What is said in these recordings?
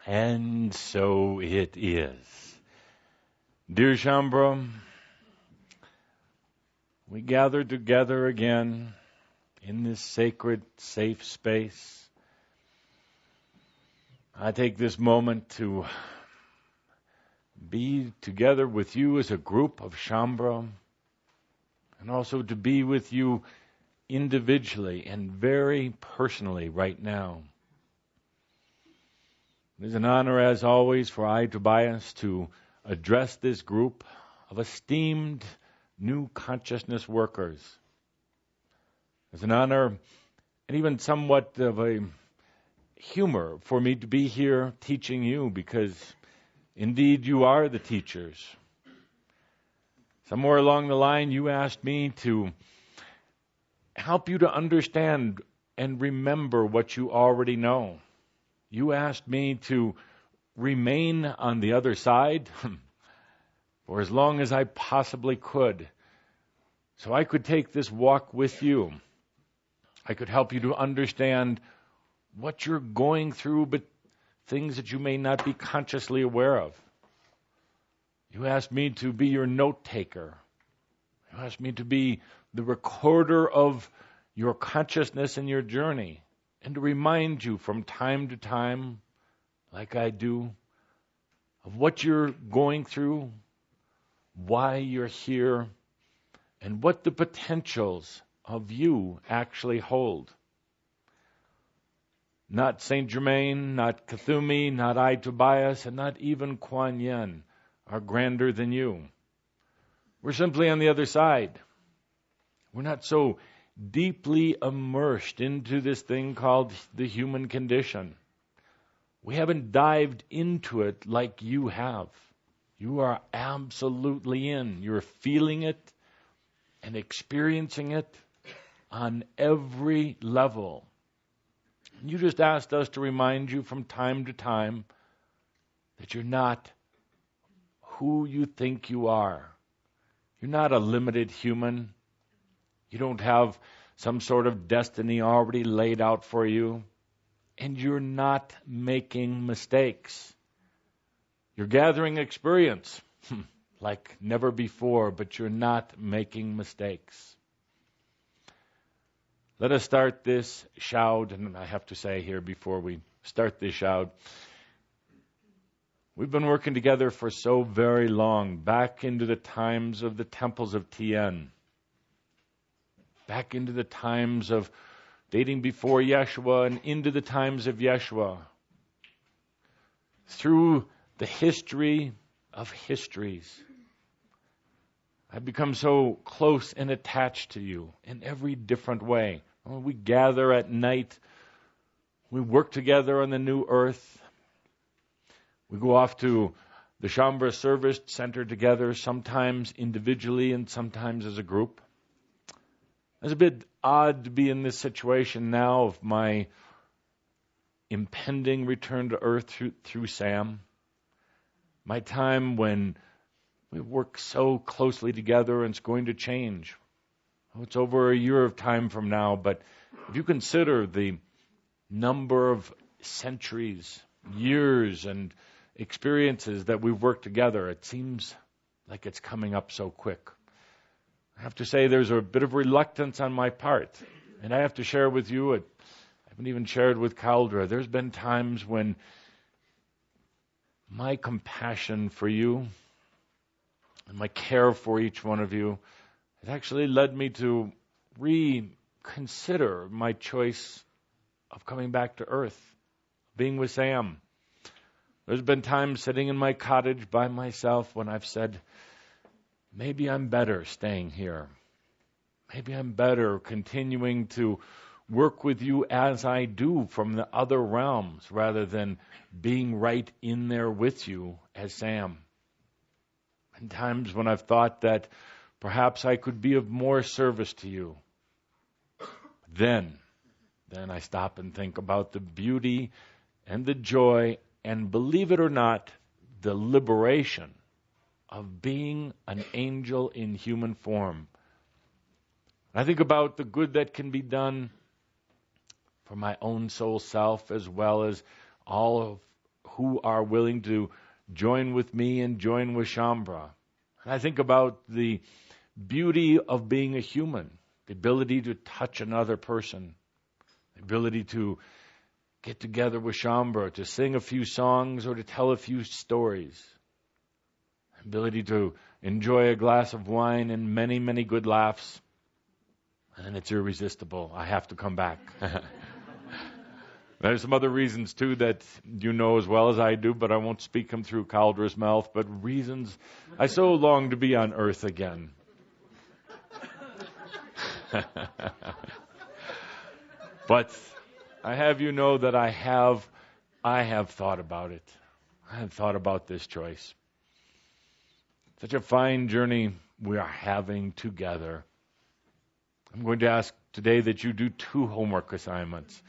And so it is. Dear Shambra, we gather together again in this sacred, safe space. I take this moment to be together with you as a group of Shambra, and also to be with you individually and very personally right now. It is an honor, as always, for I, Tobias, to address this group of esteemed new consciousness workers. It's an honor and even somewhat of a humor for me to be here teaching you, because indeed you are the teachers. Somewhere along the line you asked me to help you to understand and remember what you already know. You asked me to remain on the other side for as long as I possibly could, so I could take this walk with you. I could help you to understand what you're going through, but things that you may not be consciously aware of. You asked me to be your note taker. You asked me to be the recorder of your consciousness and your journey, and to remind you from time to time, like I do, of what you're going through, why you're here, and what the potentials of you actually hold. Not Saint Germain, not Kuthumi, not I, Tobias, and not even Kuan Yin are grander than you. We're simply on the other side. We're not so deeply immersed into this thing called the human condition. We haven't dived into it like you have. You are absolutely in. You're feeling it and experiencing it on every level. You just asked us to remind you from time to time that you're not who you think you are. You're not a limited human. You don't have some sort of destiny already laid out for you. And you're not making mistakes. You're gathering experience like never before, but you're not making mistakes. Let us start this shoud, and I have to say here before we start this shoud, we've been working together for so very long, back into the times of the temples of Tien, back into the times of dating before Yeshua and into the times of Yeshua, through the history of histories. I've become so close and attached to you in every different way. We gather at night. We work together on the new earth. We go off to the Shambra Service Center together, sometimes individually and sometimes as a group. It's a bit odd to be in this situation now of my impending return to earth through Sam. My time when we work so closely together, and it's going to change. It's over a year of time from now, but if you consider the number of centuries, years, and experiences that we've worked together, it seems like it's coming up so quick. I have to say there's a bit of reluctance on my part, and I have to share with you, I haven't even shared with Caldra, there's been times when my compassion for you and my care for each one of you has actually led me to reconsider my choice of coming back to earth, being with Sam. There's been times sitting in my cottage by myself when I've said, maybe I'm better staying here. Maybe I'm better continuing to work with you as I do from the other realms, rather than being right in there with you as Sam. And times when I've thought that perhaps I could be of more service to you. Then I stop and think about the beauty and the joy, and believe it or not, the liberation of being an angel in human form. I think about the good that can be done for my own soul self, as well as all of who are willing to join with me and join with Shambhala. And I think about the beauty of being a human, the ability to touch another person, the ability to get together with Shambhala, to sing a few songs or to tell a few stories, the ability to enjoy a glass of wine and many, many good laughs. And it's irresistible. I have to come back. There's some other reasons, too, that you know as well as I do, but I won't speak them through Caldra's mouth, but reasons I so long to be on earth again. But I have you know that I have thought about it. I have thought about this choice. Such a fine journey we are having together. I'm going to ask today that you do 2 homework assignments.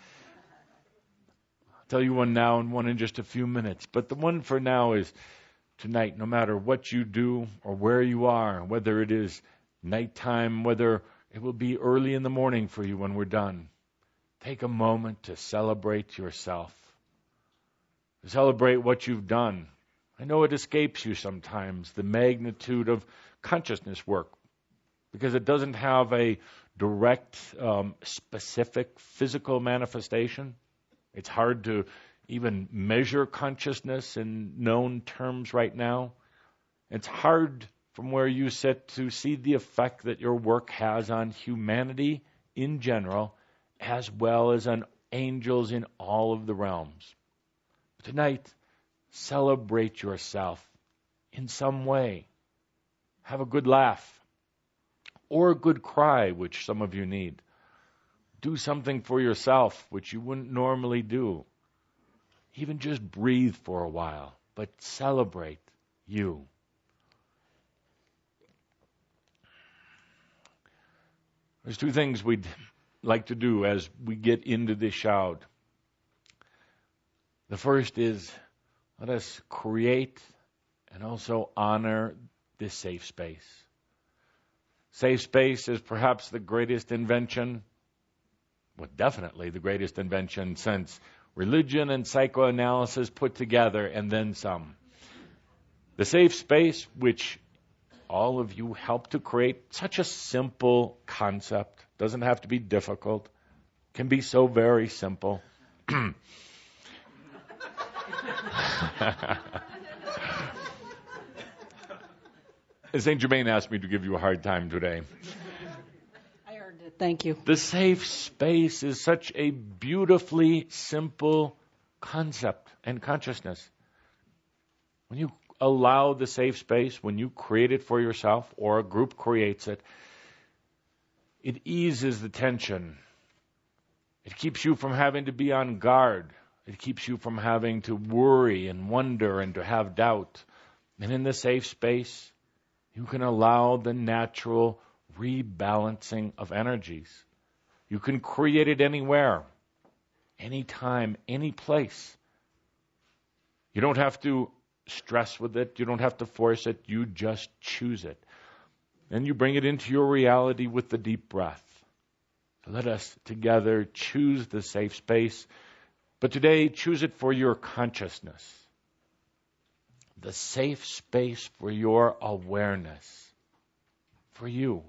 I'll tell you one now and one in just a few minutes. But the one for now is tonight, no matter what you do or where you are, whether it is nighttime, whether it will be early in the morning for you when we're done, take a moment to celebrate yourself. To celebrate what you've done. I know it escapes you sometimes, the magnitude of consciousness work, because it doesn't have a direct, specific physical manifestation. It's hard to even measure consciousness in known terms right now. It's hard from where you sit to see the effect that your work has on humanity in general, as well as on angels in all of the realms. Tonight, celebrate yourself in some way. Have a good laugh. Or a good cry, which some of you need. Do something for yourself, which you wouldn't normally do. Even just breathe for a while, but celebrate you. There's 2 things we'd like to do as we get into this shout. The first is, let us create and also honor this safe space. Safe space is perhaps the greatest invention, well, definitely the greatest invention since religion and psychoanalysis put together and then some. The safe space, which all of you helped to create, such a simple concept, doesn't have to be difficult, can be so very simple. St. Germain asked me to give you a hard time today. I earned it. Thank you. The safe space is such a beautifully simple concept and consciousness. When you allow the safe space, when you create it for yourself or a group creates it, it eases the tension. It keeps you from having to be on guard. It keeps you from having to worry and wonder and to have doubt. And in the safe space, you can allow the natural rebalancing of energies. You can create it anywhere, anytime, any place. You don't have to stress with it. You don't have to force it. You just choose it. Then you bring it into your reality with the deep breath. So let us together choose the safe space. But today, choose it for your consciousness. The safe space for your awareness, for you.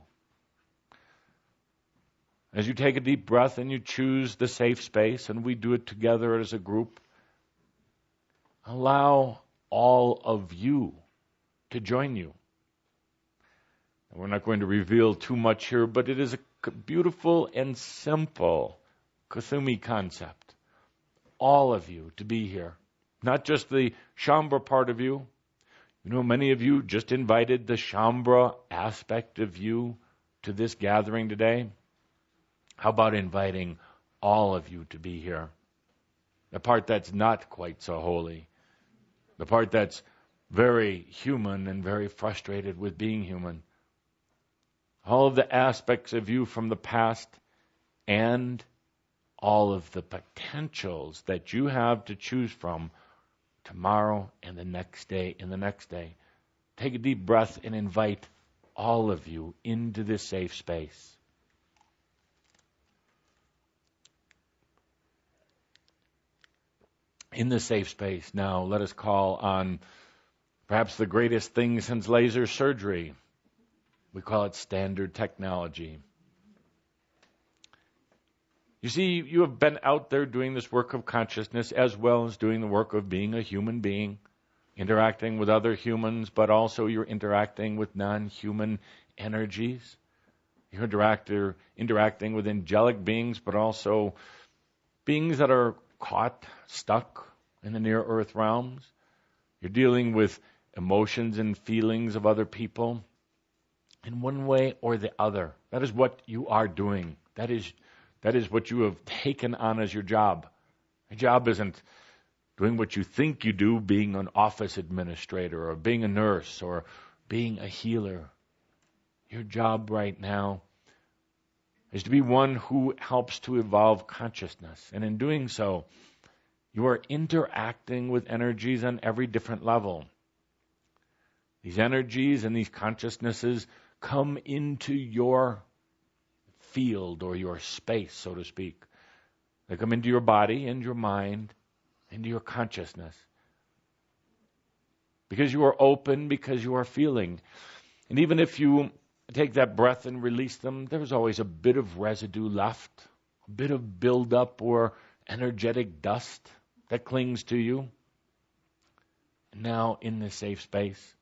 As you take a deep breath and you choose the safe space, and we do it together as a group, allow all of you to join you. And we're not going to reveal too much here, but it is a beautiful and simple Kuthumi concept. All of you to be here. Not just the Shambhala part of you. You know, many of you just invited the Shambhala aspect of you to this gathering today. How about inviting all of you to be here? The part that's not quite so holy. The part that's very human and very frustrated with being human. All of the aspects of you from the past and all of the potentials that you have to choose from tomorrow and the next day and the next day. Take a deep breath and invite all of you into this safe space. In this safe space, now let us call on perhaps the greatest thing since laser surgery. We call it standard technology. You see, you have been out there doing this work of consciousness as well as doing the work of being a human being, interacting with other humans, but also you're interacting with non-human energies. You're interacting with angelic beings, but also beings that are caught, stuck in the near-earth realms. You're dealing with emotions and feelings of other people in one way or the other. That is what you are doing. That is what you have taken on as your job. Your job isn't doing what you think you do, being an office administrator or being a nurse or being a healer. Your job right now is to be one who helps to evolve consciousness. And in doing so, you are interacting with energies on every different level. These energies and these consciousnesses come into your field or your space, so to speak. They come into your body and your mind, into your consciousness. Because you are open, because you are feeling. And even if you take that breath and release them, there's always a bit of residue left, a bit of buildup or energetic dust that clings to you. And now in this safe space,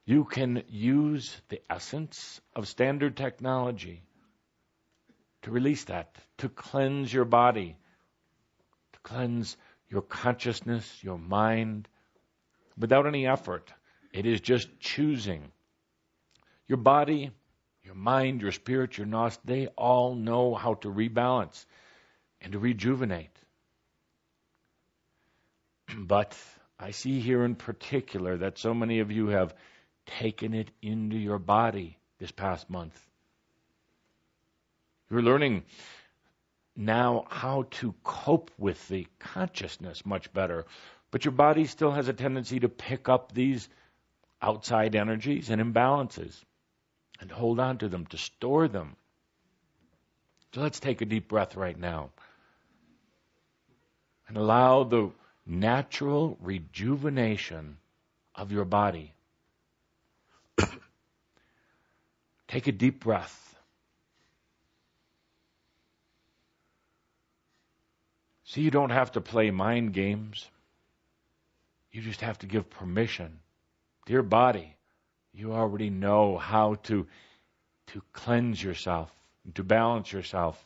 you can use the essence of standard technology to release that, to cleanse your body, to cleanse your consciousness, your mind, without any effort. It is just choosing. Your body, your mind, your spirit, your nos, they all know how to rebalance and to rejuvenate. But I see here in particular that so many of you have taken it into your body this past month. You're learning now how to cope with the consciousness much better, but your body still has a tendency to pick up these outside energies and imbalances and hold on to them, to store them. So let's take a deep breath right now and allow the natural rejuvenation of your body. Take a deep breath. See, you don't have to play mind games. You just have to give permission. Dear body, you already know how to cleanse yourself, to balance yourself.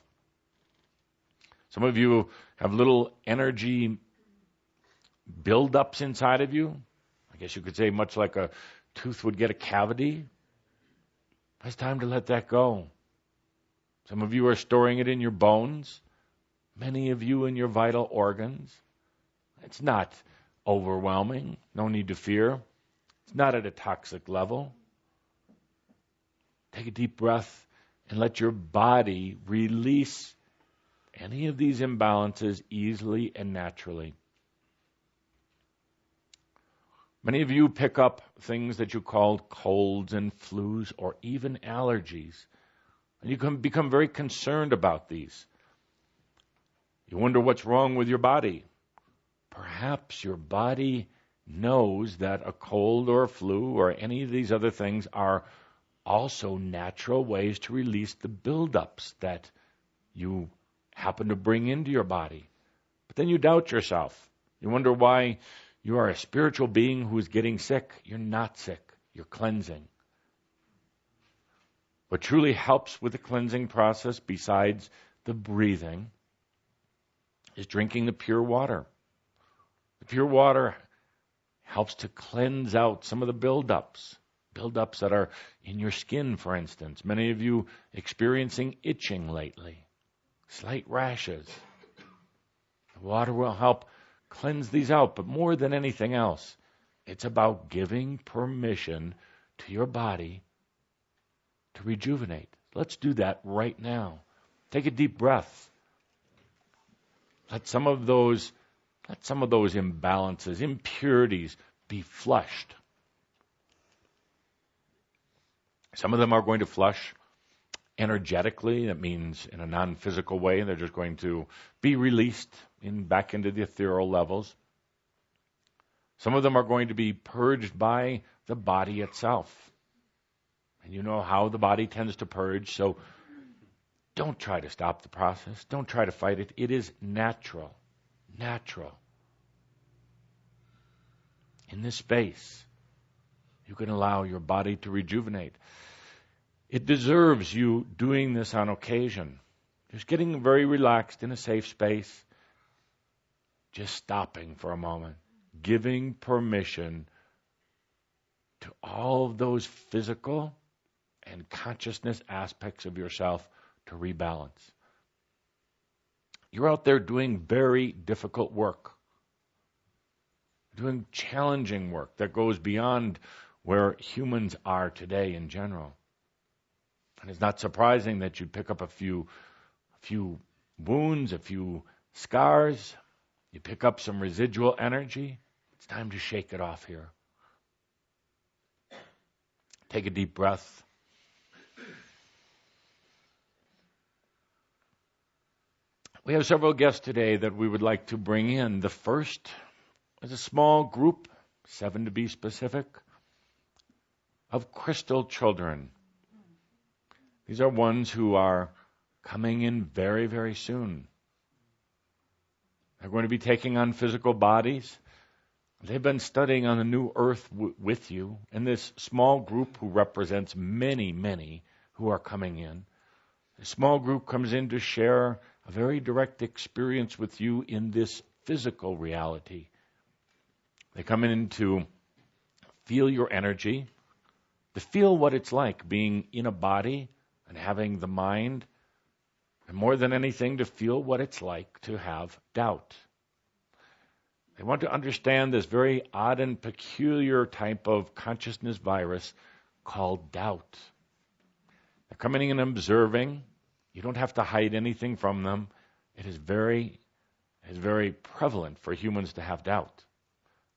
Some of you have little energy buildups inside of you. I guess you could say much like a tooth would get a cavity. It's time to let that go. Some of you are storing it in your bones. Many of you in your vital organs. It's not overwhelming. No need to fear. It's not at a toxic level. Take a deep breath and let your body release any of these imbalances easily and naturally. Many of you pick up things that you called colds and flus or even allergies. And you can become very concerned about these. You wonder what's wrong with your body. Perhaps your body knows that a cold or a flu or any of these other things are also natural ways to release the buildups that you happen to bring into your body. But then you doubt yourself. You wonder why you are a spiritual being who is getting sick. You're not sick. You're cleansing. What truly helps with the cleansing process, besides the breathing, is drinking the pure water. The pure water helps to cleanse out some of the buildups that are in your skin, for instance. Many of you experiencing itching lately, slight rashes. The water will help cleanse these out, but more than anything else, it's about giving permission to your body to rejuvenate. Let's do that right now. Take a deep breath. Let some of those imbalances, impurities be flushed. Some of them are going to flush energetically. That means in a non-physical way. They're just going to be released back into the ethereal levels. Some of them are going to be purged by the body itself. And you know how the body tends to purge, so don't try to stop the process. Don't try to fight it. It is natural. Natural. In this space, you can allow your body to rejuvenate. It deserves you doing this on occasion. Just getting very relaxed in a safe space. Just stopping for a moment. Giving permission to all of those physical and consciousness aspects of yourself to rebalance. You're out there doing very difficult work. Doing challenging work that goes beyond where humans are today in general. And it's not surprising that you pick up a few wounds, a few scars. You pick up some residual energy. It's time to shake it off here. Take a deep breath. We have several guests today that we would like to bring in. The first is a small group, 7 to be specific, of crystal children. These are ones who are coming in very, very soon. They're going to be taking on physical bodies. They've been studying on the new earth with you. And this small group who represents many, many who are coming in, the small group comes in to share a very direct experience with you in this physical reality. They come in to feel your energy, to feel what it's like being in a body and having the mind, and more than anything, to feel what it's like to have doubt. They want to understand this very odd and peculiar type of consciousness virus called doubt. They're coming in and observing. You don't have to hide anything from them. It is very prevalent for humans to have doubt.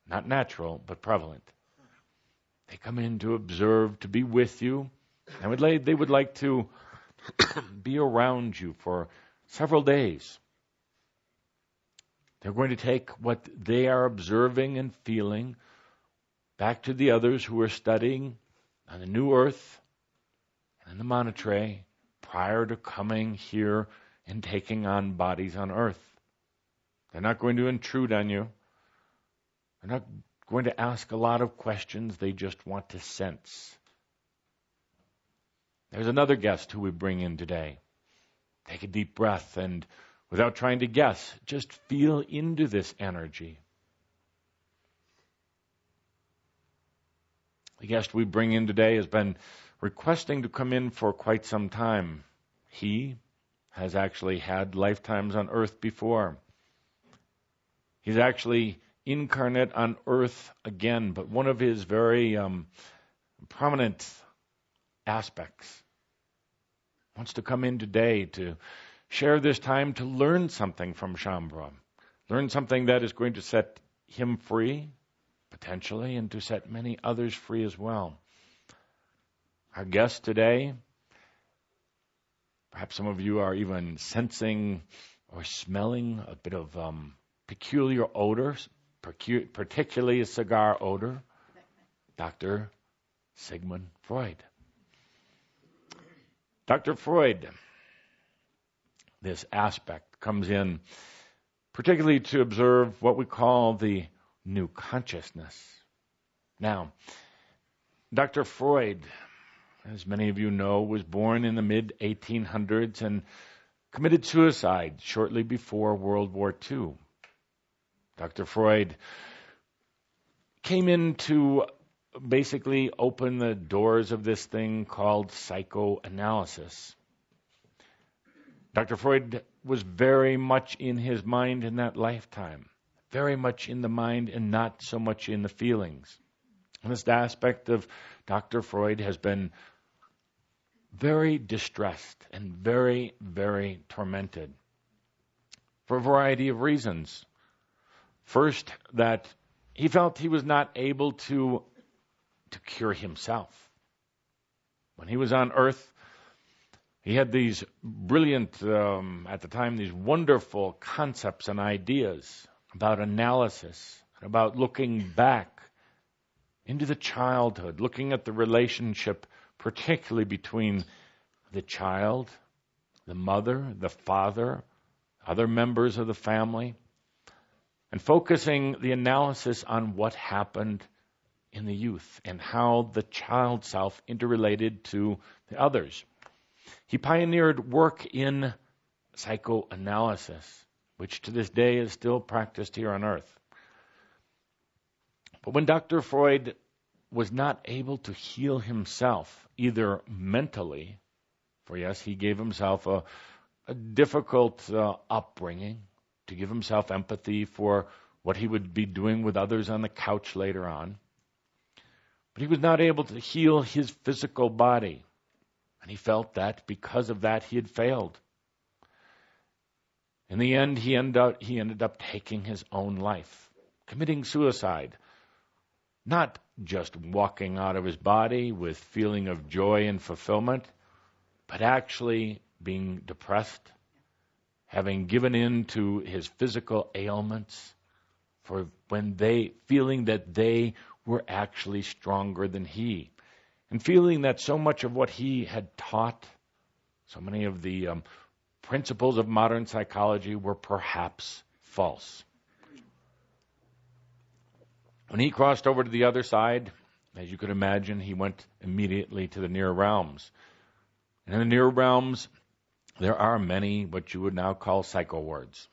Not natural, but prevalent. They come in to observe, to be with you. And they would like to be around you for several days. They're going to take what they are observing and feeling back to the others who are studying on the new earth and in the Monterey prior to coming here and taking on bodies on earth. They're not going to intrude on you. They're not going to ask a lot of questions. They just want to sense. There's another guest who we bring in today. Take a deep breath and, without trying to guess, just feel into this energy. The guest we bring in today has been requesting to come in for quite some time. He has actually had lifetimes on earth before. He's actually incarnate on earth again, but one of his very prominent aspects wants to come in today to share this time to learn something from Shambhala. Learn something that is going to set him free, potentially, and to set many others free as well. Our guest today, perhaps some of you are even sensing or smelling a bit of peculiar odors, particularly a cigar odor, Dr. Sigmund Freud. Dr. Freud, this aspect comes in particularly to observe what we call the new consciousness. Now, Dr. Freud, as many of you know, was born in the mid-1800s and committed suicide shortly before World War II. Dr. Freud came in to basically open the doors of this thing called psychoanalysis. Dr. Freud was very much in his mind in that lifetime, very much in the mind and not so much in the feelings. And this aspect of Dr. Freud has been very distressed and very, very tormented for a variety of reasons. First, that he felt he was not able to cure himself. When he was on earth, He had these brilliant, at the time, these wonderful concepts and ideas about analysis, about looking back into the childhood, looking at the relationship, particularly between the child, the mother, the father, other members of the family, and focusing the analysis on what happened in the youth and how the child self interrelated to the others. He pioneered work in psychoanalysis, which to this day is still practiced here on earth. But when Dr. Freud was not able to heal himself, either mentally, for yes, he gave himself a difficult upbringing, to give himself empathy for what he would be doing with others on the couch later on. But he was not able to heal his physical body. And he felt that because of that he had failed. In the end, he ended up taking his own life, committing suicide. Not just walking out of his body with feeling of joy and fulfillment, but actually being depressed, having given in to his physical ailments, feeling that they were actually stronger than he, and feeling that so much of what he had taught, so many of the principles of modern psychology were perhaps false. When he crossed over to the other side, as you could imagine, he went immediately to the near realms. And in the near realms, there are many what you would now call psycho wards.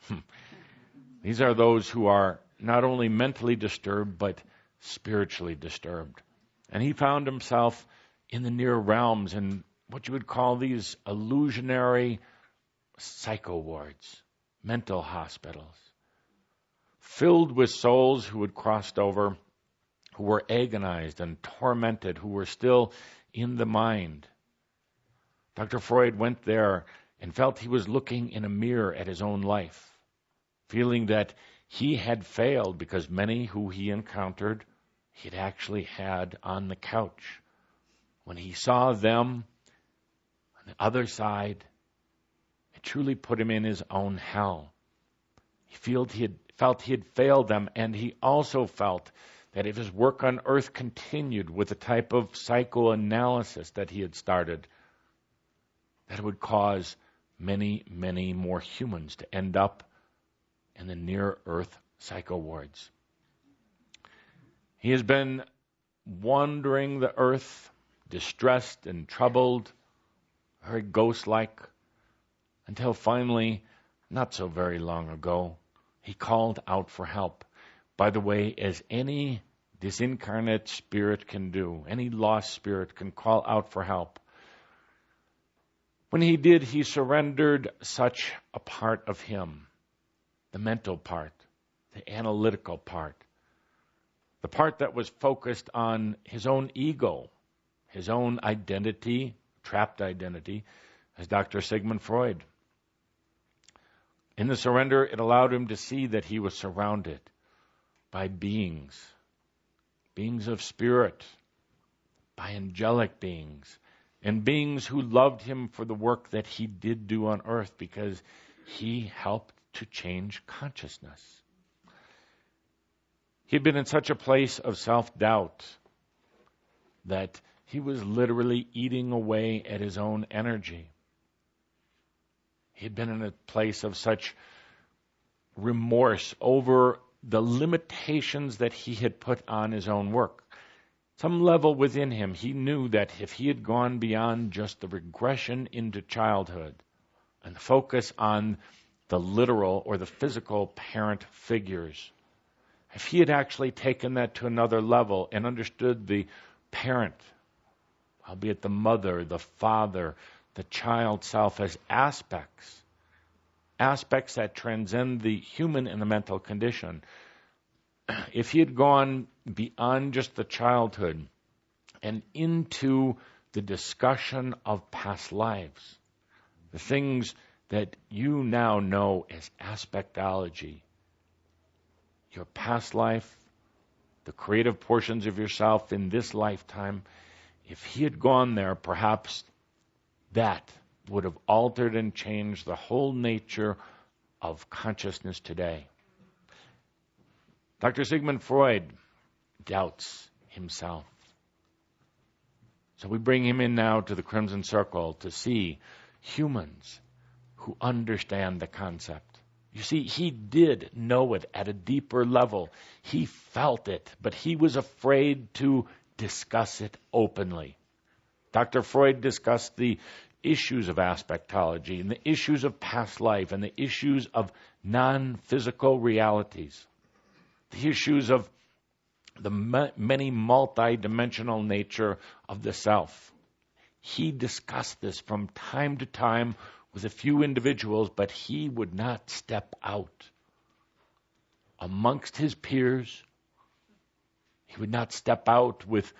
These are those who are not only mentally disturbed, but spiritually disturbed. And he found himself in the near realms in what you would call these illusionary psycho wards, mental hospitals, filled with souls who had crossed over, who were agonized and tormented, who were still in the mind. Dr. Freud went there and felt he was looking in a mirror at his own life, feeling that he had failed because many who he encountered, he had actually had on the couch. When he saw them on the other side, it truly put him in his own hell. He felt he had failed them, and he also felt that if his work on earth continued with the type of psychoanalysis that he had started, that it would cause many, many more humans to end up in the near-earth psycho wards. He has been wandering the earth, distressed and troubled, very ghost-like, until finally, not so very long ago, he called out for help. By the way, as any disincarnate spirit can do, any lost spirit can call out for help. When he did, he surrendered such a part of him, the mental part, the analytical part, the part that was focused on his own ego, his own identity, trapped identity, as Dr. Sigmund Freud. In the surrender, it allowed him to see that he was surrounded by beings of spirit, by angelic beings, and beings who loved him for the work that he did do on earth because he helped to change consciousness. He'd been in such a place of self-doubt that he was literally eating away at his own energy. He'd been in a place of such remorse over the limitations that he had put on his own work. Some level within him, he knew that if he had gone beyond just the regression into childhood and focus on the literal or the physical parent figures, if he had actually taken that to another level and understood the parent, albeit the mother, the father, the child self as aspects that transcend the human and the mental condition. If he had gone beyond just the childhood and into the discussion of past lives, the things that you now know as aspectology, your past life, the creative portions of yourself in this lifetime, if he had gone there, perhaps that would have altered and changed the whole nature of consciousness today. Dr. Sigmund Freud doubts himself. So we bring him in now to the Crimson Circle to see humans who understand the concept. You see, he did know it at a deeper level. He felt it, but he was afraid to discuss it openly. Dr. Freud discussed the issues of aspectology and the issues of past life and the issues of non-physical realities, the issues of the many multi-dimensional nature of the self. He discussed this from time to time with a few individuals, but he would not step out amongst his peers. He would not step out with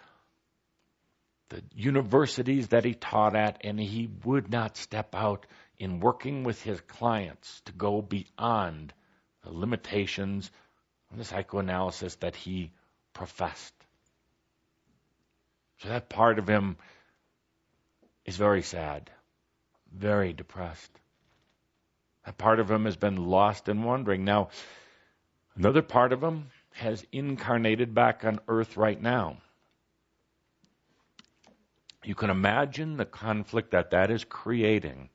the universities that he taught at, and he would not step out in working with his clients to go beyond the limitations of the psychoanalysis that he professed. So that part of him is very sad, very depressed. That part of him has been lost and wandering. Now, another part of him has incarnated back on earth right now. You can imagine the conflict that is creating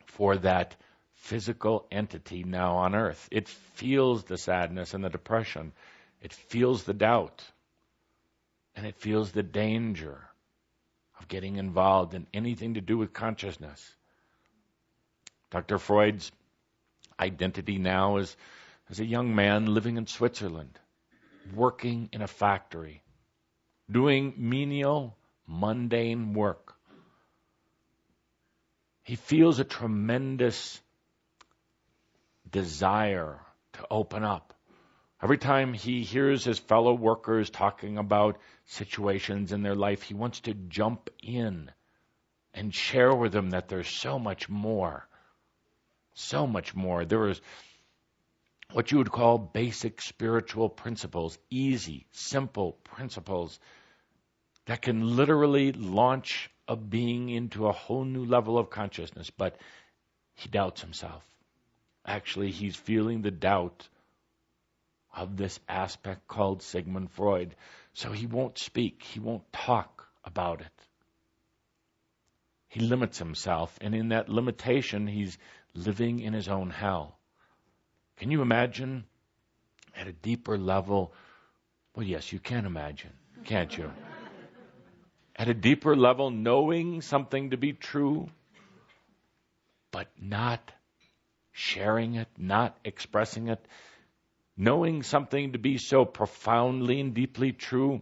for that physical entity now on earth. It feels the sadness and the depression. It feels the doubt. And it feels the danger of getting involved in anything to do with consciousness. Dr. Freud's identity now is as a young man living in Switzerland, working in a factory, doing menial, mundane work. He feels a tremendous desire to open up. Every time he hears his fellow workers talking about situations in their life, he wants to jump in and share with them that there's so much more. So much more. There is what you would call basic spiritual principles, easy, simple principles that can literally launch a being into a whole new level of consciousness. But he doubts himself. Actually, he's feeling the doubt of this aspect called Sigmund Freud. So he won't speak. He won't talk about it. He limits himself, and in that limitation, he's living in his own hell. Can you imagine at a deeper level? Well, yes, you can imagine, can't you? At a deeper level, knowing something to be true, but not sharing it, not expressing it, knowing something to be so profoundly and deeply true,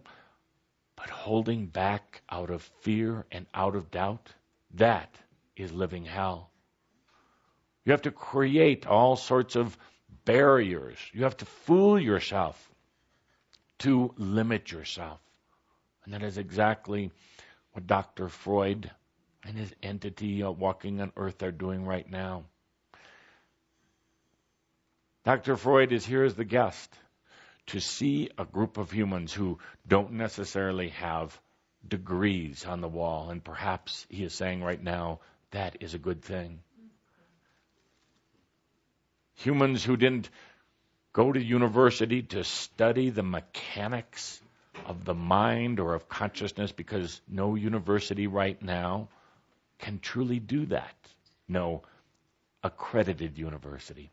but holding back out of fear and out of doubt, that is living hell. You have to create all sorts of barriers. You have to fool yourself to limit yourself. And that is exactly what Dr. Freud and his entity walking on earth are doing right now. Dr. Freud is here as the guest to see a group of humans who don't necessarily have degrees on the wall. And perhaps he is saying right now, that is a good thing. Humans who didn't go to university to study the mechanics of the mind or of consciousness, because no university right now can truly do that. No accredited university.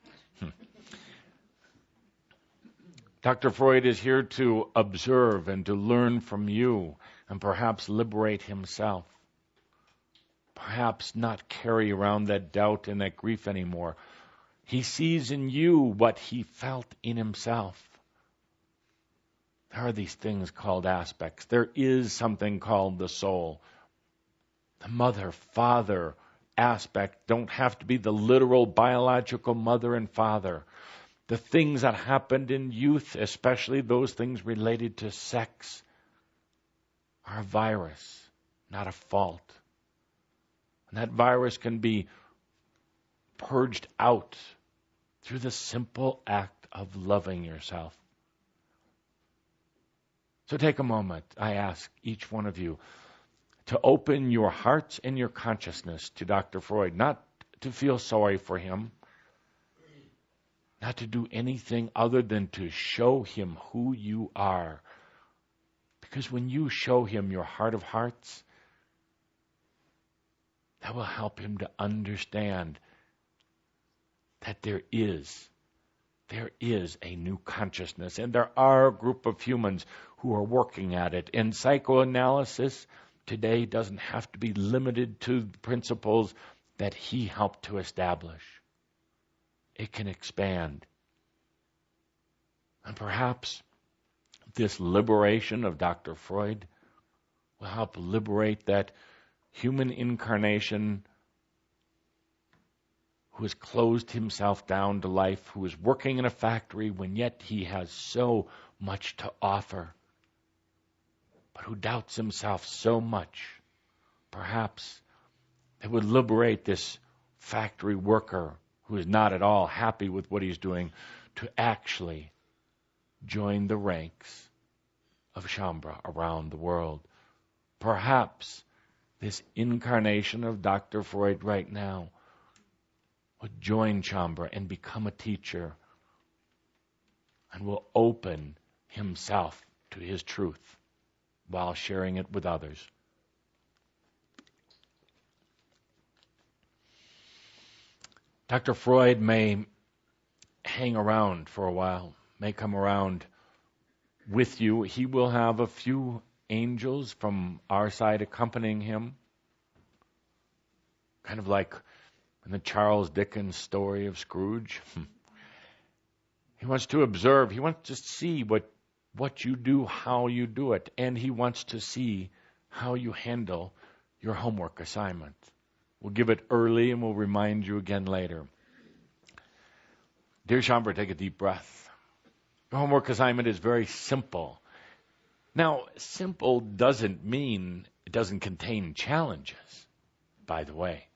Dr. Freud is here to observe and to learn from you and perhaps liberate himself. Perhaps not carry around that doubt and that grief anymore. He sees in you what he felt in himself. There are these things called aspects. There is something called the soul. The mother, father aspect don't have to be the literal biological mother and father. The things that happened in youth, especially those things related to sex, are a virus, not a fault. And that virus can be purged out through the simple act of loving yourself. So take a moment, I ask each one of you, to open your hearts and your consciousness to Dr. Freud, not to feel sorry for him, not to do anything other than to show him who you are. Because when you show him your heart of hearts, that will help him to understand that there is a new consciousness, and there are a group of humans who are working at it. And psychoanalysis today doesn't have to be limited to the principles that he helped to establish. It can expand. And perhaps this liberation of Dr. Freud will help liberate that human incarnation who has closed himself down to life, who is working in a factory when yet he has so much to offer, but who doubts himself so much. Perhaps it would liberate this factory worker who is not at all happy with what he's doing to actually join the ranks of Shambhala around the world. Perhaps this incarnation of Dr. Freud right now would join Shambhala and become a teacher and will open himself to his truth while sharing it with others. Dr. Freud may hang around for a while, may come around with you. He will have a few angels from our side accompanying him, kind of like in the Charles Dickens story of Scrooge. He wants to observe. He wants to see what you do, how you do it, and he wants to see how you handle your homework assignment. We'll give it early and we'll remind you again later. Dear Shambhala, take a deep breath. Your homework assignment is very simple. Now, simple doesn't mean it doesn't contain challenges, by the way.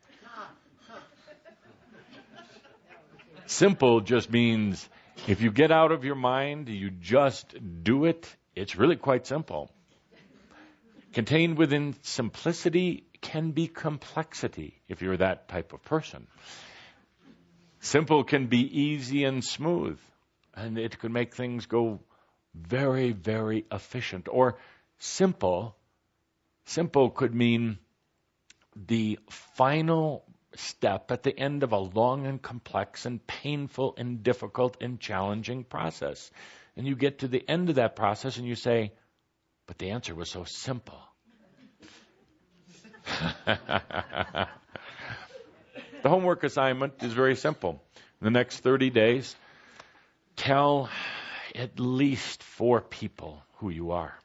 Simple just means if you get out of your mind, you just do it. It's really quite simple. Contained within simplicity can be complexity if you're that type of person. Simple can be easy and smooth, and it can make things go very, very efficient. Or simple could mean the final step at the end of a long and complex and painful and difficult and challenging process. And you get to the end of that process and you say, but the answer was so simple. The homework assignment is very simple. In the next 30 days, tell at least 4 people who you are.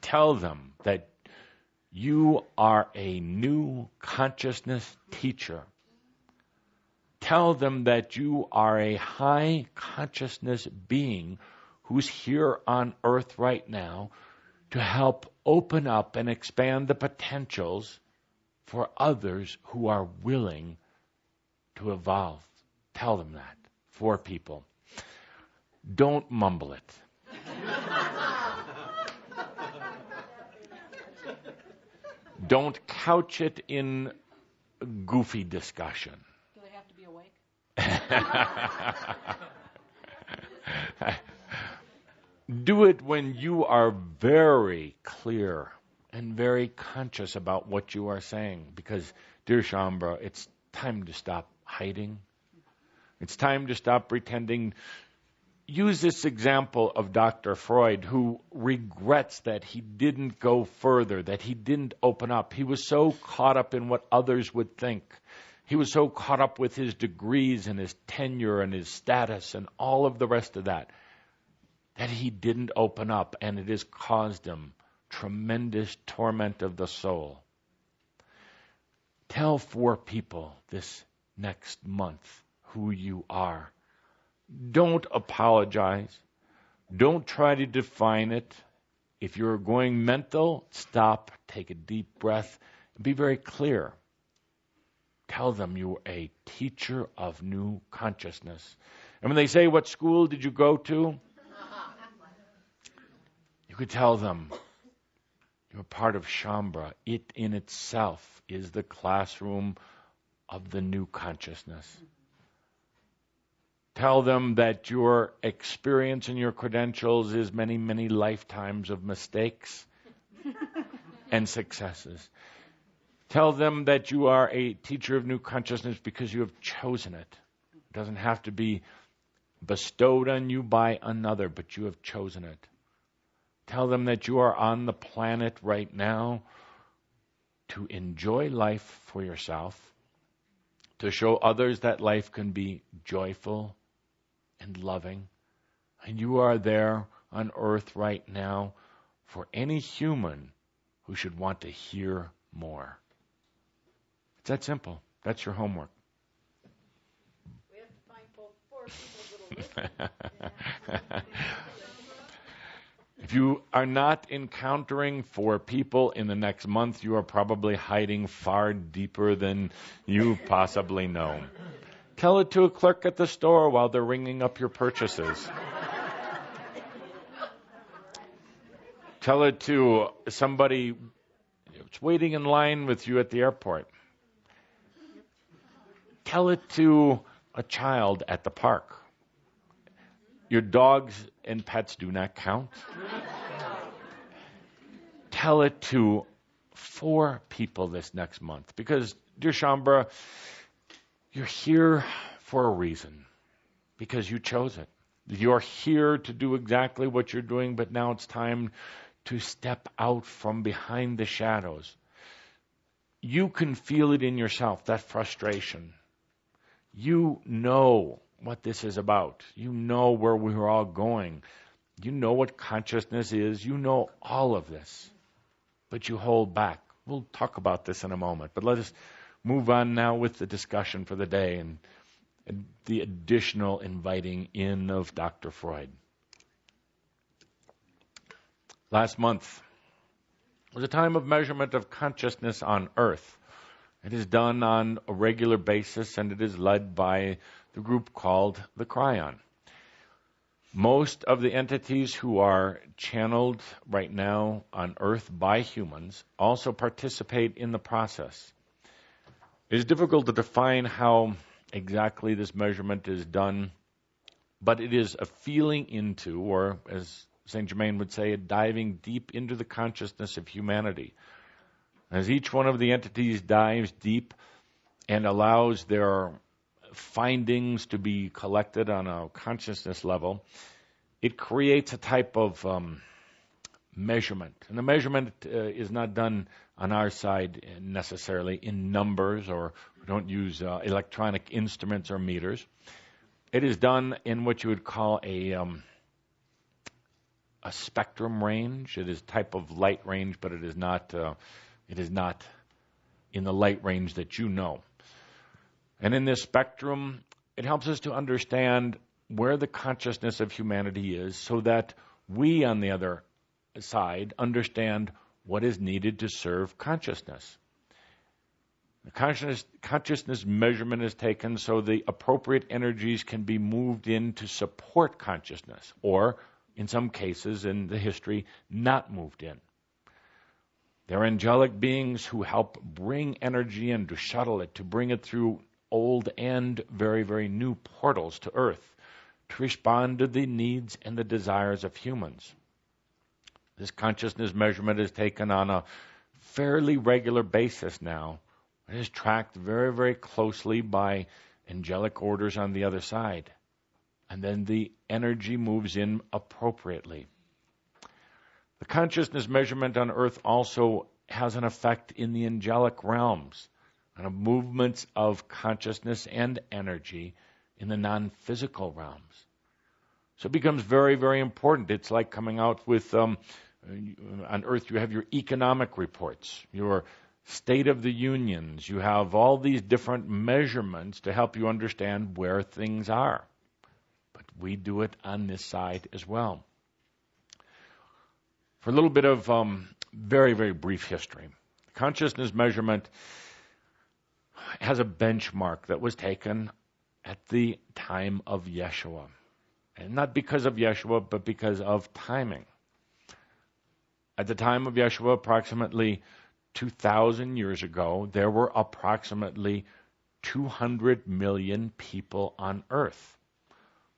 Tell them that you are a new consciousness teacher. Tell them that you are a high consciousness being who's here on earth right now to help open up and expand the potentials for others who are willing to evolve. Tell them that. 4 people. Don't mumble it. Don't couch it in goofy discussion. Do they have to be awake? Do it when you are very clear and very conscious about what you are saying. Because, dear Shambhala, it's time to stop hiding. It's time to stop pretending. Use this example of Dr. Freud, who regrets that he didn't go further, that he didn't open up. He was so caught up in what others would think. He was so caught up with his degrees and his tenure and his status and all of the rest of that, that he didn't open up, and it has caused him tremendous torment of the soul. Tell 4 people this next month who you are. Don't apologize. Don't try to define it. If you're going mental, stop, take a deep breath, and be very clear. Tell them you're a teacher of new consciousness. And when they say, what school did you go to? You could tell them, You're part of Shambhala. It in itself is the classroom of the new consciousness. Tell them that your experience and your credentials is many, many lifetimes of mistakes and successes. Tell them that you are a teacher of new consciousness because you have chosen it. It doesn't have to be bestowed on you by another, but you have chosen it. Tell them that you are on the planet right now to enjoy life for yourself, to show others that life can be joyful and loving. And you are there on earth right now for any human who should want to hear more. It's that simple. That's your homework. We have to find four people that'll listen. If you are not encountering 4 people in the next month, you are probably hiding far deeper than you possibly know. Tell it to a clerk at the store while they're ringing up your purchases. Tell it to somebody that's waiting in line with you at the airport. Tell it to a child at the park. Your dogs and pets do not count. Tell it to 4 people this next month. Because, dear Shambhala, you're here for a reason. Because you chose it. You're here to do exactly what you're doing, but now it's time to step out from behind the shadows. You can feel it in yourself, that frustration. You know what this is about. You know where we're all going. You know what consciousness is. You know all of this. But you hold back. We'll talk about this in a moment. But let us move on now with the discussion for the day and the additional inviting in of Dr. Freud. Last month was a time of measurement of consciousness on Earth. It is done on a regular basis, and it is led by the group called the Cryon. Most of the entities who are channeled right now on Earth by humans also participate in the process. It is difficult to define how exactly this measurement is done, but it is a feeling into, or as Saint Germain would say, a diving deep into the consciousness of humanity. As each one of the entities dives deep and allows their findings to be collected on a consciousness level, it creates a type of measurement. And the measurement is not done on our side necessarily in numbers, or we don't use electronic instruments or meters. It is done in what you would call a spectrum range. It is a type of light range, but it is not in the light range that you know. And in this spectrum, it helps us to understand where the consciousness of humanity is, so that we, on the other side, understand what is needed to serve consciousness. The consciousness measurement is taken so the appropriate energies can be moved in to support consciousness, or, in some cases in the history, not moved in. They're angelic beings who help bring energy in, to shuttle it, to bring it through old and very, very new portals to Earth, to respond to the needs and the desires of humans. This consciousness measurement is taken on a fairly regular basis now. It is tracked very, very closely by angelic orders on the other side. And then the energy moves in appropriately. The consciousness measurement on Earth also has an effect in the angelic realms, on the movements of consciousness and energy in the non-physical realms. So it becomes very, very important. It's like coming out with, on Earth you have your economic reports, your State of the Unions. You have all these different measurements to help you understand where things are. But we do it on this side as well. For a little bit of very, very brief history. Consciousness measurement has a benchmark that was taken at the time of Yeshua. And not because of Yeshua, but because of timing. At the time of Yeshua, approximately 2,000 years ago, there were approximately 200 million people on earth.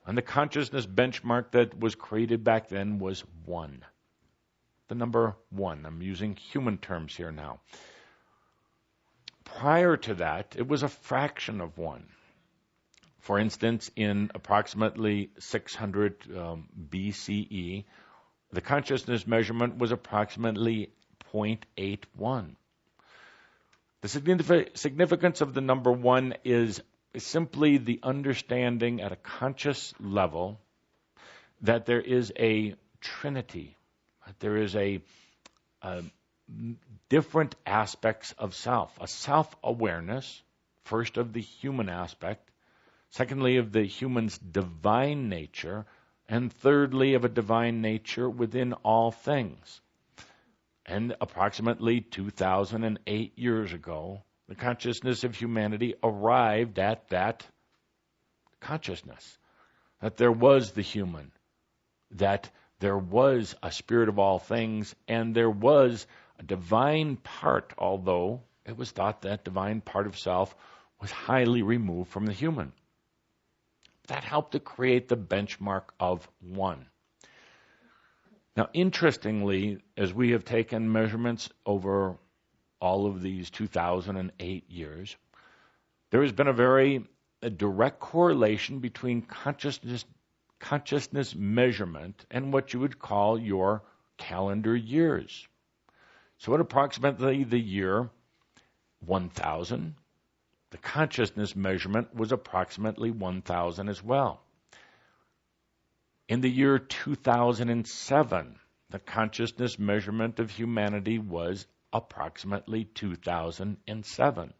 And the consciousness benchmark that was created back then was 1. The number 1. I'm using human terms here now. Prior to that, it was a fraction of 1. For instance, in approximately 600 BCE, the consciousness measurement was approximately 0.81. The significance of the number 1 is simply the understanding at a conscious level that there is a trinity, that there is a different aspects of self, a self-awareness, first of the human aspect, secondly of the human's divine nature, and thirdly of a divine nature within all things. And approximately 2008 years ago, the consciousness of humanity arrived at that consciousness, that there was the human, that there was a spirit of all things, and there was a divine part, although it was thought that divine part of self was highly removed from the human. That helped to create the benchmark of 1. Now, interestingly, as we have taken measurements over all of these 2008 years, there has been a direct correlation between consciousness measurement and what you would call your calendar years. So at approximately the year 1000, the consciousness measurement was approximately 1000 as well. In the year 2007, the consciousness measurement of humanity was approximately 2007.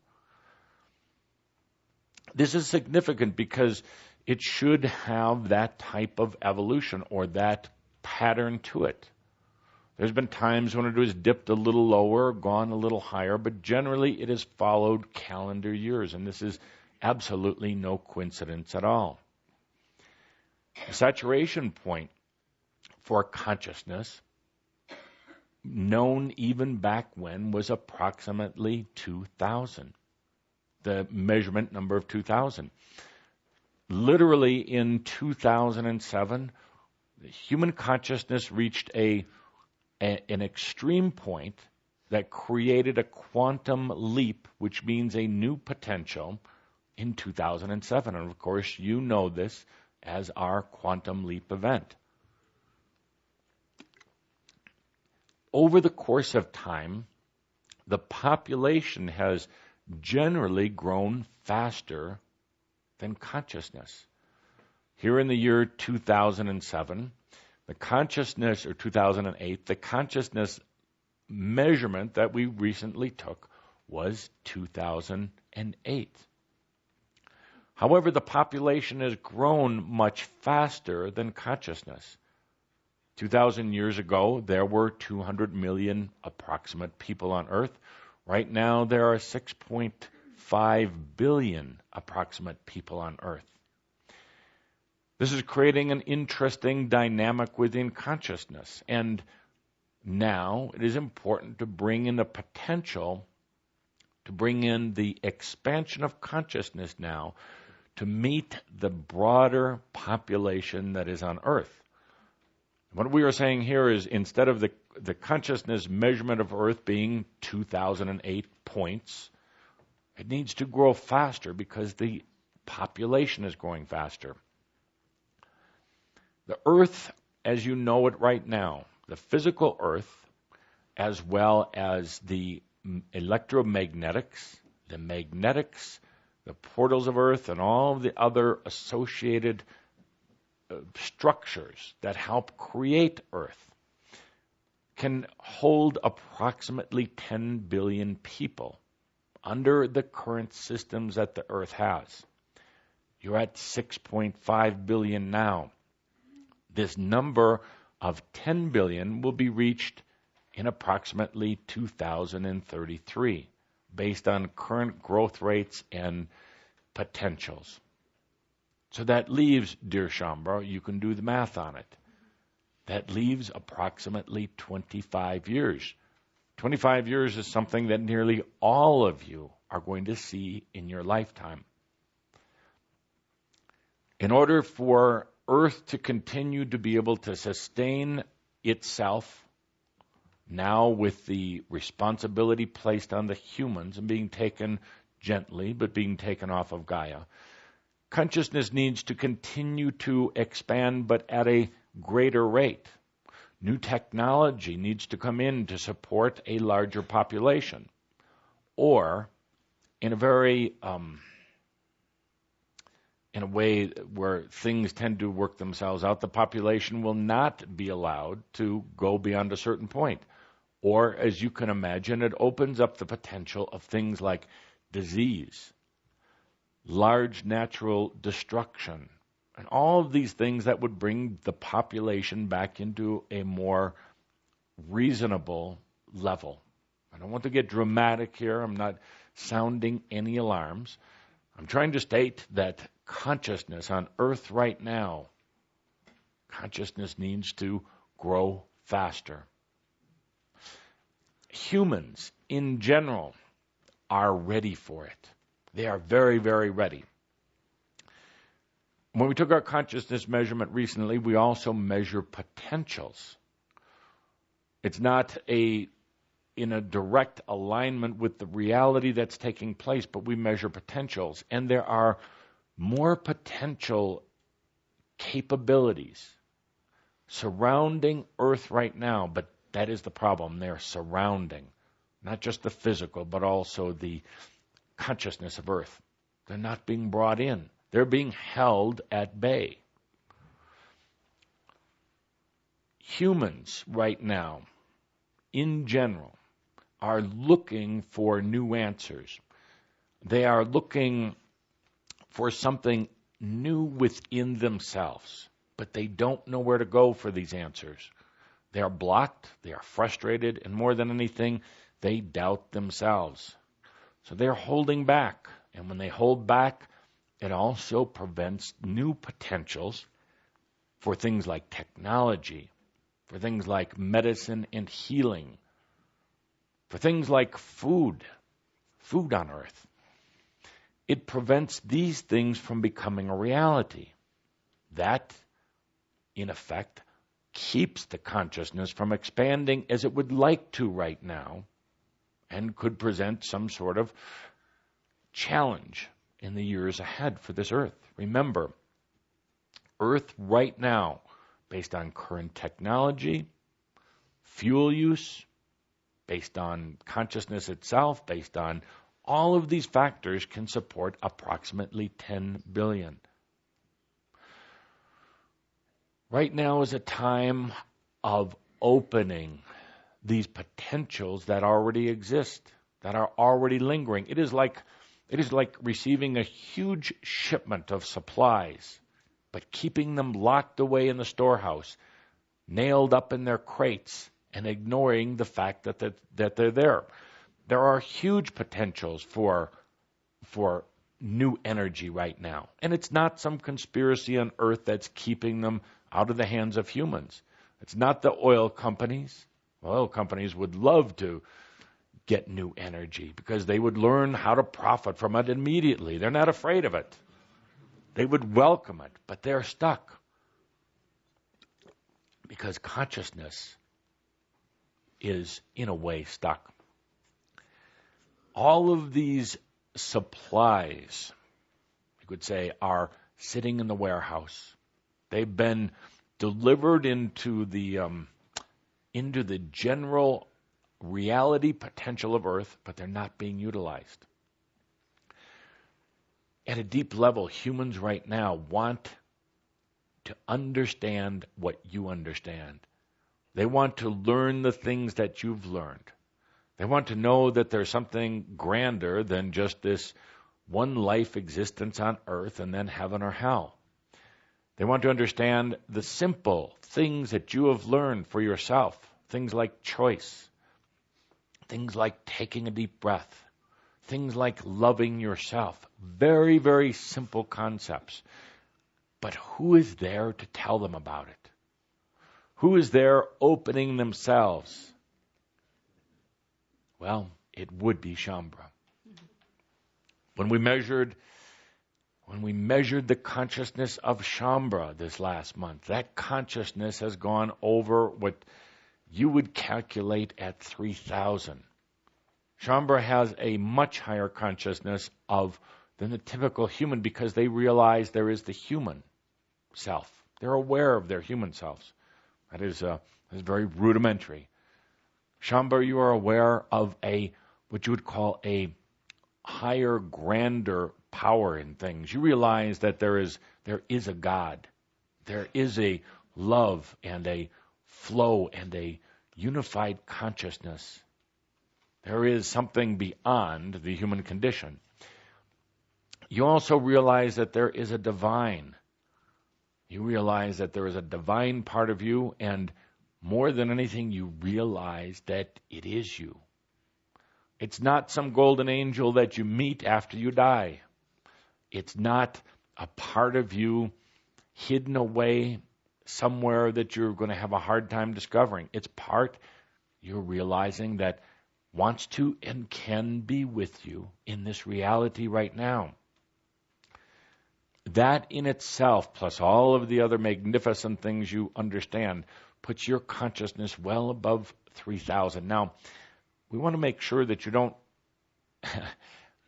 This is significant because it should have that type of evolution or that pattern to it. There's been times when it has dipped a little lower, gone a little higher, but generally it has followed calendar years, and this is absolutely no coincidence at all. The saturation point for consciousness, known even back when, was approximately 2000, the measurement number of 2000. Literally in 2007, the human consciousness reached an extreme point that created a quantum leap, which means a new potential, in 2007. And of course, you know this as our quantum leap event. Over the course of time, the population has generally grown faster than consciousness. Here in the year 2007, the consciousness, or 2008, the consciousness measurement that we recently took was 2008. However, the population has grown much faster than consciousness. 2,000 years ago, there were 200 million approximate people on Earth. Right now, there are 6.5 billion approximate people on Earth. This is creating an interesting dynamic within consciousness. And now it is important to bring in the potential, to bring in the expansion of consciousness now to meet the broader population that is on Earth. What we are saying here is, instead of the consciousness measurement of Earth being 2008 points, it needs to grow faster because the population is growing faster. The Earth, as you know it right now, the physical Earth, as well as the electromagnetics, the magnetics, the portals of Earth, and all the other associated structures that help create Earth, can hold approximately 10 billion people under the current systems that the Earth has. You're at 6.5 billion now. This number of 10 billion will be reached in approximately 2033, based on current growth rates and potentials. So that leaves, dear Shambra, you can do the math on it, That leaves approximately 25 years. 25 years is something that nearly all of you are going to see in your lifetime. In order for Earth to continue to be able to sustain itself, now with the responsibility placed on the humans and being taken gently, but being taken off of Gaia, consciousness needs to continue to expand, but at a greater rate. New technology needs to come in to support a larger population. Or, in a very, in a way where things tend to work themselves out, the population will not be allowed to go beyond a certain point. Or, as you can imagine, it opens up the potential of things like disease, large natural destruction, and all of these things that would bring the population back into a more reasonable level. I don't want to get dramatic here. I'm not sounding any alarms. I'm trying to state that consciousness on Earth right now, consciousness needs to grow faster. Humans, in general, are ready for it. They are very, very ready. When we took our consciousness measurement recently, we also measure potentials. It's not in a direct alignment with the reality that's taking place, but we measure potentials. And there are more potential capabilities surrounding Earth right now, but that is the problem. They're surrounding, not just the physical, but also the consciousness of Earth. They're not being brought in. They're being held at bay. Humans right now, in general, are looking for new answers. They are looking for something new within themselves, but they don't know where to go for these answers. They are blocked, they are frustrated, and more than anything, they doubt themselves. So they're holding back, and when they hold back, it also prevents new potentials for things like technology, for things like medicine and healing, for things like food on Earth. It prevents these things from becoming a reality. That, in effect, keeps the consciousness from expanding as it would like to right now and could present some sort of challenge in the years ahead for this Earth. Remember, Earth right now, based on current technology, fuel use, based on consciousness itself, based on all of these factors, can support approximately 10 billion. Right now is a time of opening these potentials that already exist, that are already lingering. It is like receiving a huge shipment of supplies, but keeping them locked away in the storehouse, nailed up in their crates, and ignoring the fact that they're there. There are huge potentials for new energy right now. And it's not some conspiracy on Earth that's keeping them out of the hands of humans. It's not the oil companies. Oil companies would love to get new energy because they would learn how to profit from it immediately. They're not afraid of it. They would welcome it, but they're stuck because consciousness is, in a way, stuck. All of these supplies, you could say, are sitting in the warehouse. They've been delivered into the general reality potential of Earth, but they're not being utilized. At a deep level, humans right now want to understand what you understand. They want to learn the things that you've learned. They want to know that there's something grander than just this one life existence on Earth and then heaven or hell. They want to understand the simple things that you have learned for yourself, things like choice, things like taking a deep breath, things like loving yourself. Very, very simple concepts. But who is there to tell them about it? Who is there opening themselves? Well, it would be Shambhala. When we measured the consciousness of Shambhala this last month, that consciousness has gone over what you would calculate at 3,000. Shambhala has a much higher consciousness than the typical human because they realize there is the human self. They're aware of their human selves. That is very rudimentary. Shambhala, you are aware of what you would call a higher, grander power in things. You realize that there is a God. There is a love and a flow and a unified consciousness. There is something beyond the human condition. You also realize that there is a divine. You realize that there is a divine part of you, and more than anything, you realize that it is you. It's not some golden angel that you meet after you die. It's not a part of you hidden away somewhere that you're going to have a hard time discovering. It's part you're realizing that wants to and can be with you in this reality right now. That in itself, plus all of the other magnificent things you understand, puts your consciousness well above 3,000. Now, we want to make sure that you don't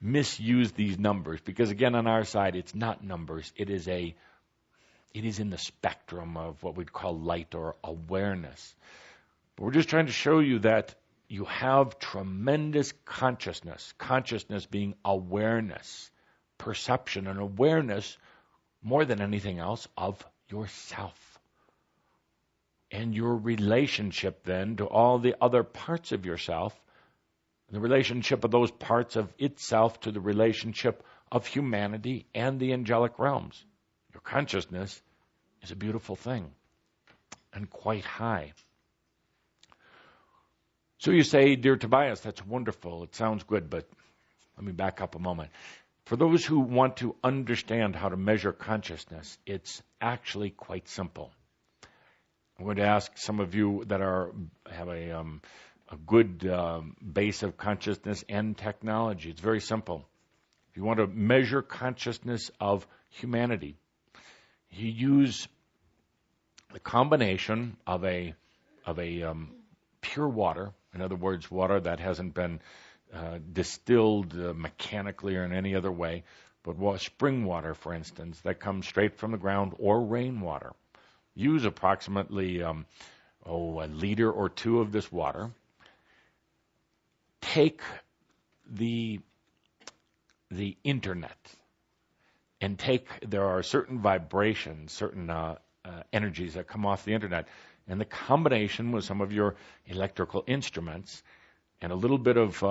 misuse these numbers, because again, on our side, it's not numbers. It is in the spectrum of what we'd call light or awareness. But we're just trying to show you that you have tremendous consciousness being awareness, perception, and awareness more than anything else of yourself. And your relationship then to all the other parts of yourself, the relationship of those parts of itself to the relationship of humanity and the angelic realms. Your consciousness is a beautiful thing and quite high. So you say, dear Tobias, that's wonderful. It sounds good, but let me back up a moment. For those who want to understand how to measure consciousness, it's actually quite simple. I'm going to ask some of you that have a good base of consciousness and technology. It's very simple. If you want to measure consciousness of humanity, you use the combination of a pure water, in other words, water that hasn't been distilled mechanically or in any other way, but spring water, for instance, that comes straight from the ground, or rainwater. Use approximately a liter or two of this water. Take the internet and there are certain vibrations, certain energies that come off the internet, and the combination with some of your electrical instruments and a little bit of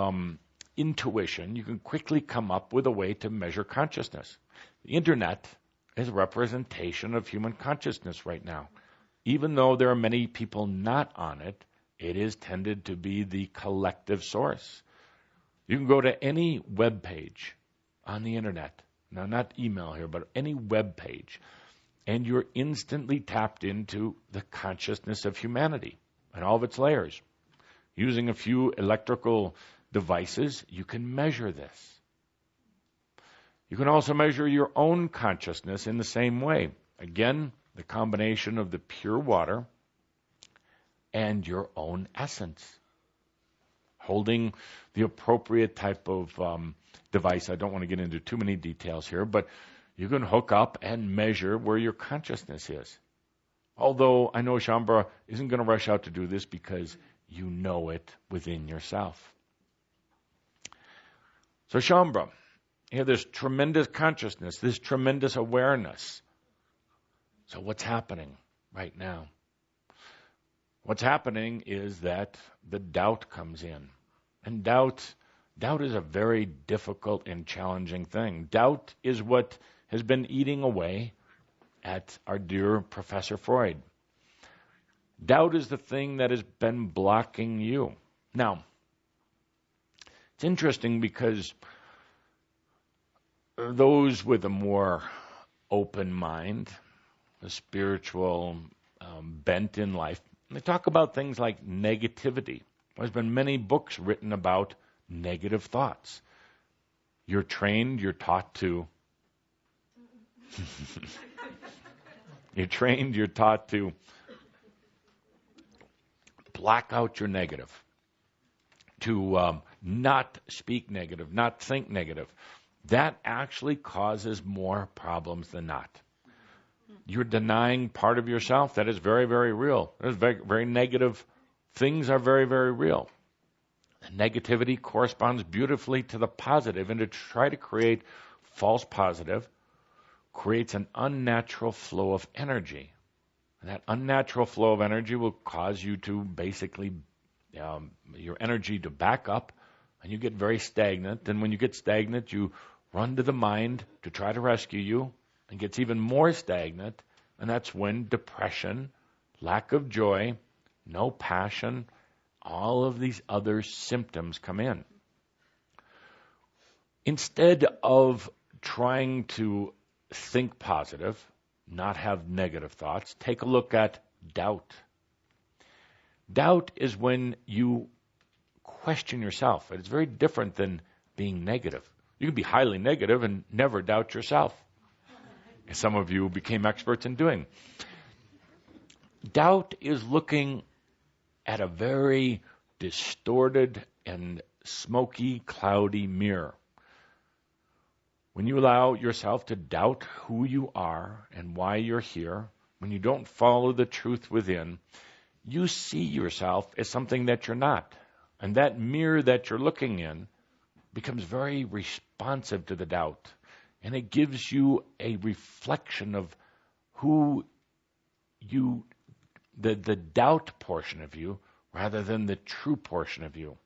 intuition, you can quickly come up with a way to measure consciousness. The internet is a representation of human consciousness right now. Even though there are many people not on it, it is tended to be the collective source. You can go to any web page on the internet, now not email here, but any web page, and you're instantly tapped into the consciousness of humanity and all of its layers. Using a few electrical devices, you can measure this. You can also measure your own consciousness in the same way. Again, the combination of the pure water and your own essence. Holding the appropriate type of device. I don't want to get into too many details here, but you can hook up and measure where your consciousness is. Although I know Shambhala isn't going to rush out to do this because you know it within yourself. So Shambhala, this tremendous consciousness, this tremendous awareness. So what's happening right now? What's happening is that the doubt comes in. And doubt is a very difficult and challenging thing. Doubt is what has been eating away at our dear Professor Freud. Doubt is the thing that has been blocking you. Now, it's interesting because those with a more open mind, a spiritual bent in life, They talk about things like negativity. There's been many books written about negative thoughts. You're trained, you're taught to. You're trained, you're taught to black out your negative, to not speak negative, not think negative. That actually causes more problems than not. You're denying part of yourself. That is very, very real. There's very, very negative things are very, very real. Negativity corresponds beautifully to the positive, and to try to create false positive creates an unnatural flow of energy. And that unnatural flow of energy will cause you to basically, your energy to back up, and you get very stagnant. And when you get stagnant, you run to the mind to try to rescue you, and gets even more stagnant. And that's when depression, lack of joy, no passion, all of these other symptoms come in. Instead of trying to think positive, not have negative thoughts, take a look at doubt. Doubt is when you question yourself. It's very different than being negative. You can be highly negative and never doubt yourself, as some of you became experts in doing. Doubt is looking at a very distorted and smoky, cloudy mirror. When you allow yourself to doubt who you are and why you're here, when you don't follow the truth within, you see yourself as something that you're not. And that mirror that you're looking in becomes very responsive to the doubt. And it gives you a reflection of who you, the doubt portion of you, rather than the true portion of you.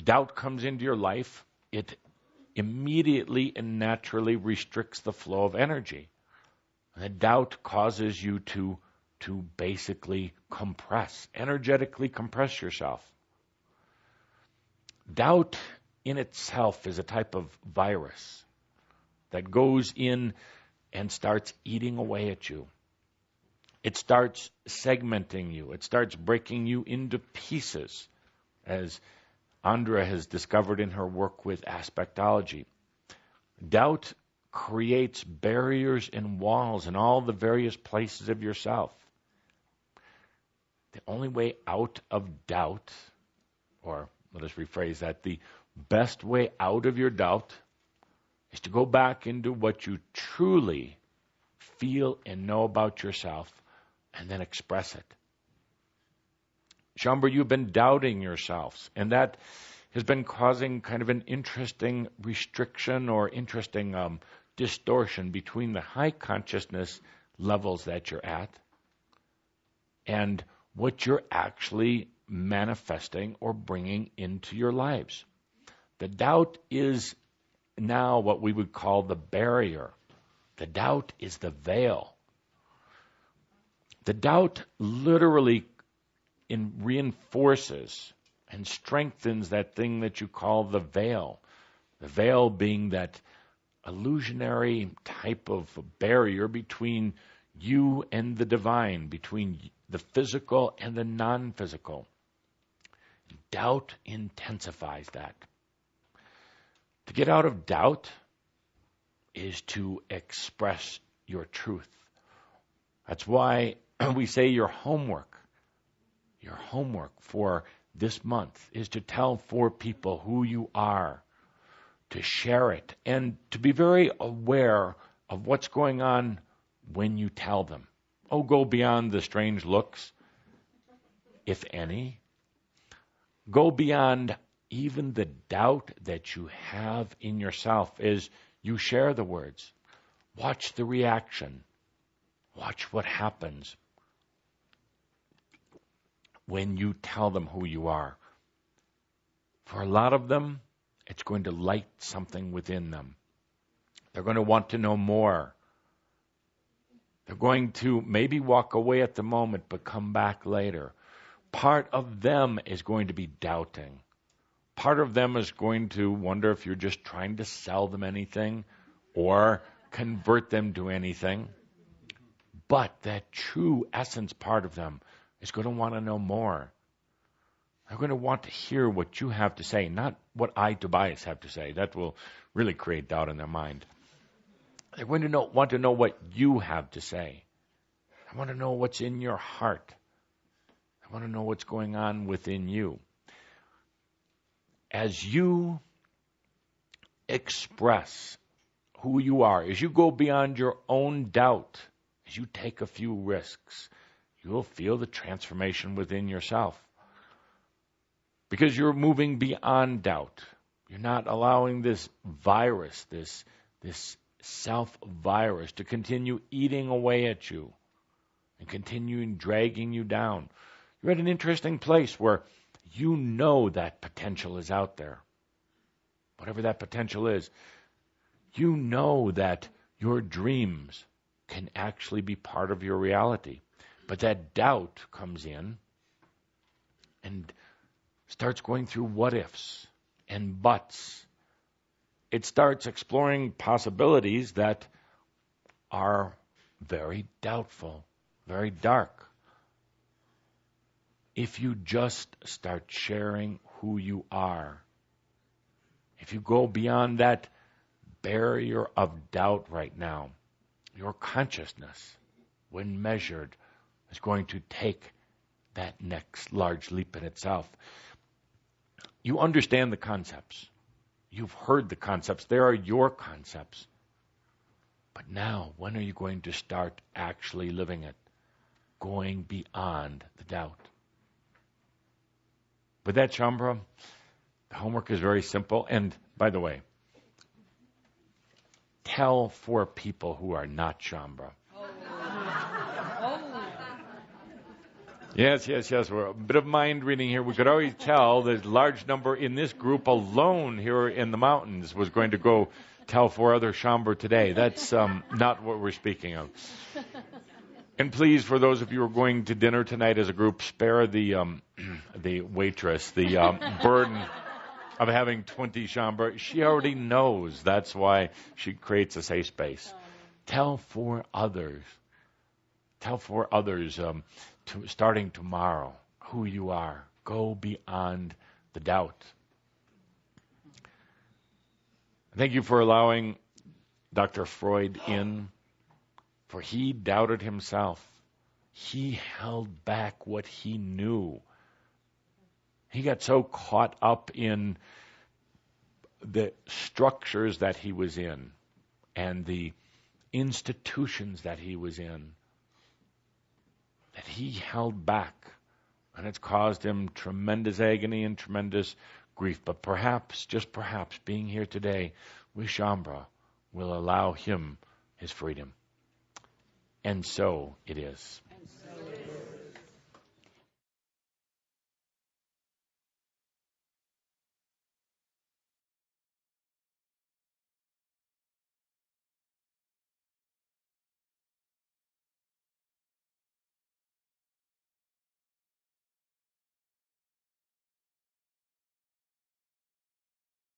Doubt comes into your life. It immediately and naturally restricts the flow of energy. And doubt causes you to basically compress, energetically compress yourself. Doubt in itself is a type of virus that goes in and starts eating away at you. It starts segmenting you. It starts breaking you into pieces, as Andrea has discovered in her work with aspectology. Doubt creates barriers and walls in all the various places of yourself. The only way out of doubt, or let us rephrase that, the best way out of your doubt is to go back into what you truly feel and know about yourself, and then express it. Shambhar, you've been doubting yourselves, and that has been causing kind of an interesting restriction or interesting distortion between the high consciousness levels that you're at and what you're actually manifesting or bringing into your lives. The doubt is now what we would call the barrier. The doubt is the veil. The doubt literally reinforces and strengthens that thing that you call the veil. The veil being that illusionary type of barrier between you and the divine, between the physical and the non-physical. Doubt intensifies that. To get out of doubt is to express your truth. That's why we say your homework for this month is to tell 4 people who you are, to share it, and to be very aware of what's going on when you tell them. Oh, go beyond the strange looks, if any. Go beyond even the doubt that you have in yourself as you share the words. Watch the reaction. Watch what happens when you tell them who you are. For a lot of them, it's going to light something within them. They're going to want to know more. They're going to maybe walk away at the moment, but come back later. Part of them is going to be doubting. Part of them is going to wonder if you're just trying to sell them anything or convert them to anything. But that true essence part of them is going to want to know more. They're going to want to hear what you have to say, not what I, Tobias, have to say. That will really create doubt in their mind. They're going to want to know what you have to say. I want to know what's in your heart. I want to know what's going on within you. As you express who you are, as you go beyond your own doubt, as you take a few risks, you'll feel the transformation within yourself. Because you're moving beyond doubt. You're not allowing this virus, this self-virus to continue eating away at you and continuing dragging you down. You're at an interesting place where you know that potential is out there. Whatever that potential is, you know that your dreams can actually be part of your reality. But that doubt comes in and starts going through what ifs and buts. It starts exploring possibilities that are very doubtful, very dark. If you just start sharing who you are, if you go beyond that barrier of doubt right now, your consciousness, when measured, is going to take that next large leap in itself. You understand the concepts. You've heard the concepts. They are your concepts. But now, when are you going to start actually living it? Going beyond the doubt. With that, Shambhala, the homework is very simple. And, by the way, tell 4 people who are not Shambhala. Yes. We're a bit of mind reading here. We could already tell the large number in this group alone here in the mountains was going to go tell 4 other Shambhala today. That's not what we're speaking of. And please, for those of you who are going to dinner tonight as a group, spare the waitress the burden of having 20 Shambhala. She already knows. That's why she creates a safe space. Tell 4 others. Tell 4 others. Starting tomorrow, who you are. Go beyond the doubt. Thank you for allowing Dr. Freud in, for he doubted himself. He held back what he knew. He got so caught up in the structures that he was in and the institutions that he was in, that he held back, and it's caused him tremendous agony and tremendous grief. But perhaps, just perhaps, being here today with Shambhala will allow him his freedom. And so it is.